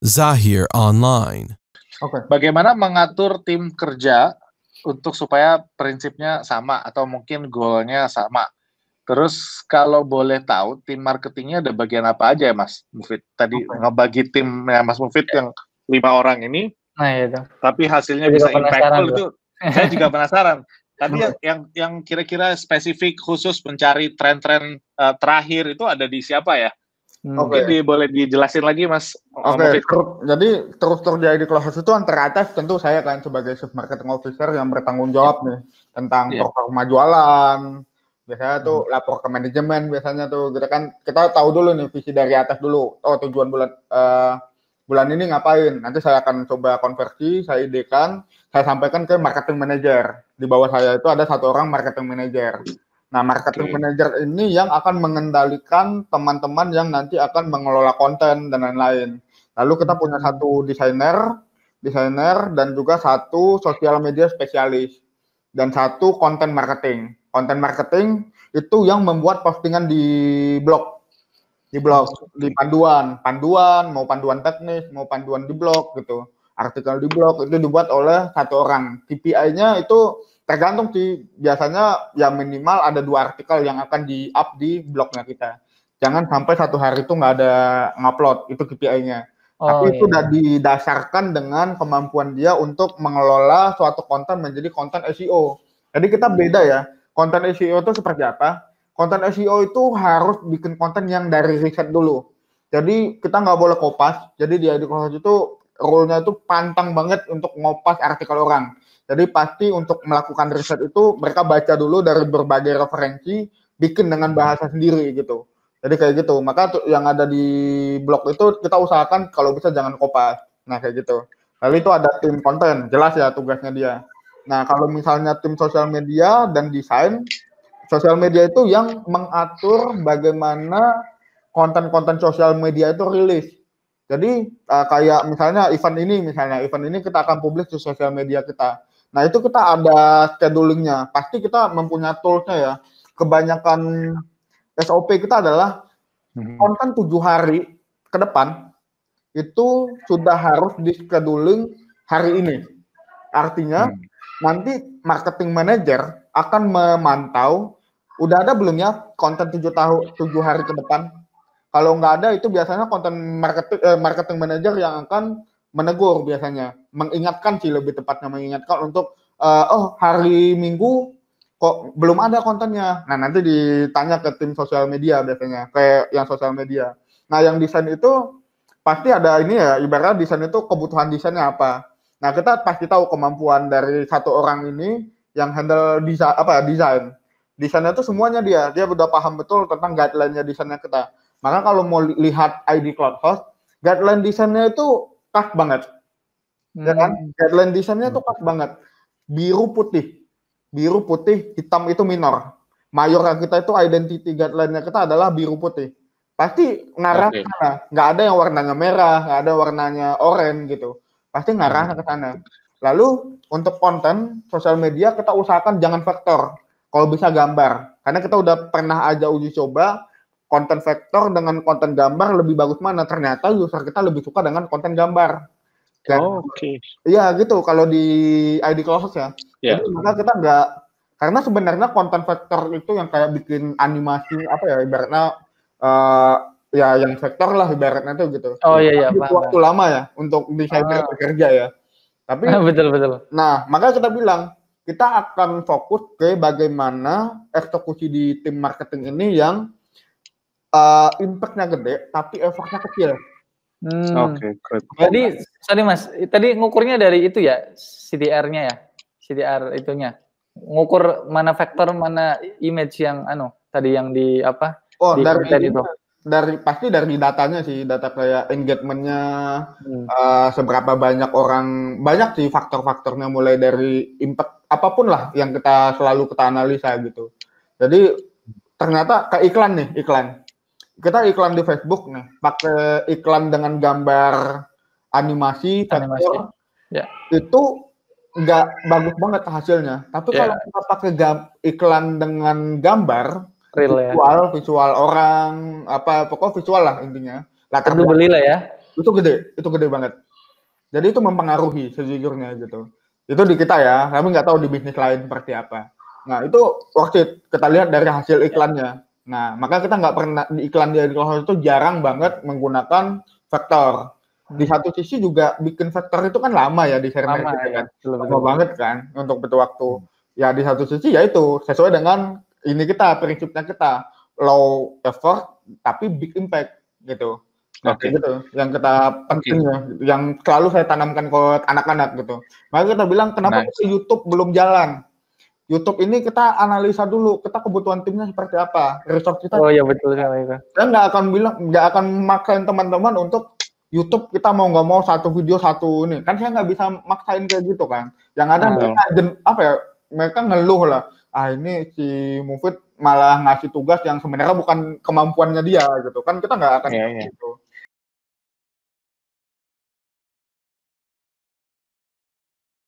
Zahir Online. Oke. Bagaimana mengatur tim kerja untuk supaya prinsipnya sama atau mungkin goalnya sama? Terus kalau boleh tahu tim marketingnya ada bagian apa aja ya Mas Mufid? Tadi ngebagi tim ya Mas Mufid yang 5 orang ini. Nah itu. Tapi hasilnya bisa impactful itu. Saya juga penasaran. Tadi yang kira-kira spesifik khusus mencari tren-tren terakhir itu ada di siapa ya? Mungkin boleh dijelasin lagi Mas. Oke. Jadi struktur di ID Closers itu antara atas tentu saya kan sebagai Chief Marketing Officer yang bertanggung jawab nih tentang performa jualan. Biasanya tuh lapor ke manajemen biasanya tuh kita tahu dulu nih visi dari atas dulu. Oh tujuan bulan ini ngapain? Nanti saya akan coba konversi, saya idekan, saya sampaikan ke marketing manager. Di bawah saya itu ada 1 orang marketing manager. Nah, marketing manager ini yang akan mengendalikan teman-teman yang nanti akan mengelola konten dan lain-lain. Lalu kita punya 1 desainer dan juga 1 sosial media spesialis dan 1 konten marketing. Konten marketing itu yang membuat postingan di blog, di panduan, mau panduan teknis, mau panduan di blog gitu. Artikel di blog itu dibuat oleh 1 orang. KPI-nya itu tergantung sih, biasanya ya minimal ada 2 artikel yang akan di-up di blognya kita. Jangan sampai 1 hari itu nggak ada ngupload, itu KPI-nya. Tapi itu udah didasarkan dengan kemampuan dia untuk mengelola suatu konten menjadi konten SEO. Jadi kita beda ya, konten SEO itu seperti apa? Konten SEO itu harus bikin konten yang dari riset dulu. Jadi kita nggak boleh kopas. Jadi di ID Closers itu rule-nya itu pantang banget untuk ngopas artikel orang. Jadi pasti untuk melakukan riset itu mereka baca dulu dari berbagai referensi, bikin dengan bahasa sendiri gitu. Jadi kayak gitu. Maka yang ada di blog itu kita usahakan kalau bisa jangan kopas. Nah kayak gitu. Lalu itu ada tim konten, jelas ya tugasnya dia. Nah kalau misalnya tim sosial media dan desain, sosial media itu yang mengatur bagaimana konten-konten sosial media itu rilis. Jadi kayak misalnya event ini kita akan publish di sosial media kita. Nah itu kita ada schedulingnya. Pasti kita mempunyai toolsnya ya. Kebanyakan SOP kita adalah konten 7 hari ke depan itu sudah harus di scheduling hari ini. Artinya nanti marketing manager akan memantau udah ada belum ya konten 7 hari ke depan. Kalau nggak ada itu biasanya konten marketing manager yang akan menegur biasanya, mengingatkan sih lebih tepatnya mengingatkan untuk hari Minggu kok belum ada kontennya. Nah nanti ditanya ke tim sosial media biasanya, kayak yang sosial media. Nah yang desain itu pasti ada ini ya, ibarat desain itu kebutuhan desainnya apa. Nah kita pasti tahu kemampuan dari 1 orang ini yang handle desain. Desainnya itu semuanya dia udah paham betul tentang guideline-nya desainnya kita. Maka kalau mau lihat ID Closers, guideline desainnya itu khas banget. Ya kan? Guideline desainnya itu khas banget. Biru putih, hitam itu minor. Mayor kita itu identity guideline-nya kita adalah biru putih. Pasti ngarah ke sana. Nggak ada yang warnanya merah, nggak ada warnanya oranye gitu. Pasti ngarah ke sana. Lalu untuk konten sosial media kita usahakan jangan vektor. Kalau bisa gambar. Karena kita udah pernah aja uji coba konten vektor dengan konten gambar lebih bagus mana. Ternyata user kita lebih suka dengan konten gambar. Iya gitu kalau di ID Closers ya. Jadi maka kita nggak, karena sebenarnya konten vektor itu yang kayak bikin animasi ibaratnya ya yang vektor lah ibaratnya tuh gitu. Waktu lama ya untuk desainer bekerja ya. Tapi betul. Nah maka kita bilang kita akan fokus ke bagaimana eksekusi di tim marketing ini yang impact-nya gede tapi effortnya kecil. Tadi Mas, tadi ngukurnya dari itu ya, CTR-nya ya, CTR itunya. Ngukur mana vektor, mana image yang tadi yang di apa? Di pasti dari datanya sih, data kayak engagement-nya, seberapa banyak orang, banyak sih faktor-faktornya mulai dari impact apapun lah yang kita analisa gitu. Jadi ternyata kayak iklan. Kita iklan di Facebook nih, pakai iklan dengan gambar animasi. Itu nggak bagus banget hasilnya. Tapi kalau kita pakai iklan dengan gambar, visual orang, pokoknya visual lah intinya. Perlu beli lah ya. itu gede banget. Jadi itu mempengaruhi sejujurnya gitu. Itu di kita ya, kami nggak tahu di bisnis lain seperti apa. Nah itu worth it, kita lihat dari hasil iklannya. Nah maka kita nggak pernah di iklan di Close itu jarang banget menggunakan vektor. Di satu sisi juga bikin vektor itu kan lama ya di share Lama, market ya. kan, Betul. lama banget kan untuk butuh waktu. Ya di satu sisi ya itu sesuai dengan ini kita prinsipnya kita low effort tapi big impact gitu. Nah, Oke. gitu yang kita pentingnya, yang selalu saya tanamkan ke anak-anak gitu. Maka kita bilang kenapa Nice. YouTube belum jalan? YouTube ini kita analisa dulu, kita kebutuhan timnya seperti apa, resource kita. Oh iya betul sekali itu. Saya nggak akan maksain teman-teman untuk YouTube kita mau nggak mau satu video satu ini. Kan saya nggak bisa maksain kayak gitu kan. Yang ada mereka ngeluh lah. Ah ini si Mufid malah ngasih tugas yang sebenarnya bukan kemampuannya dia gitu kan, kita nggak akan gitu.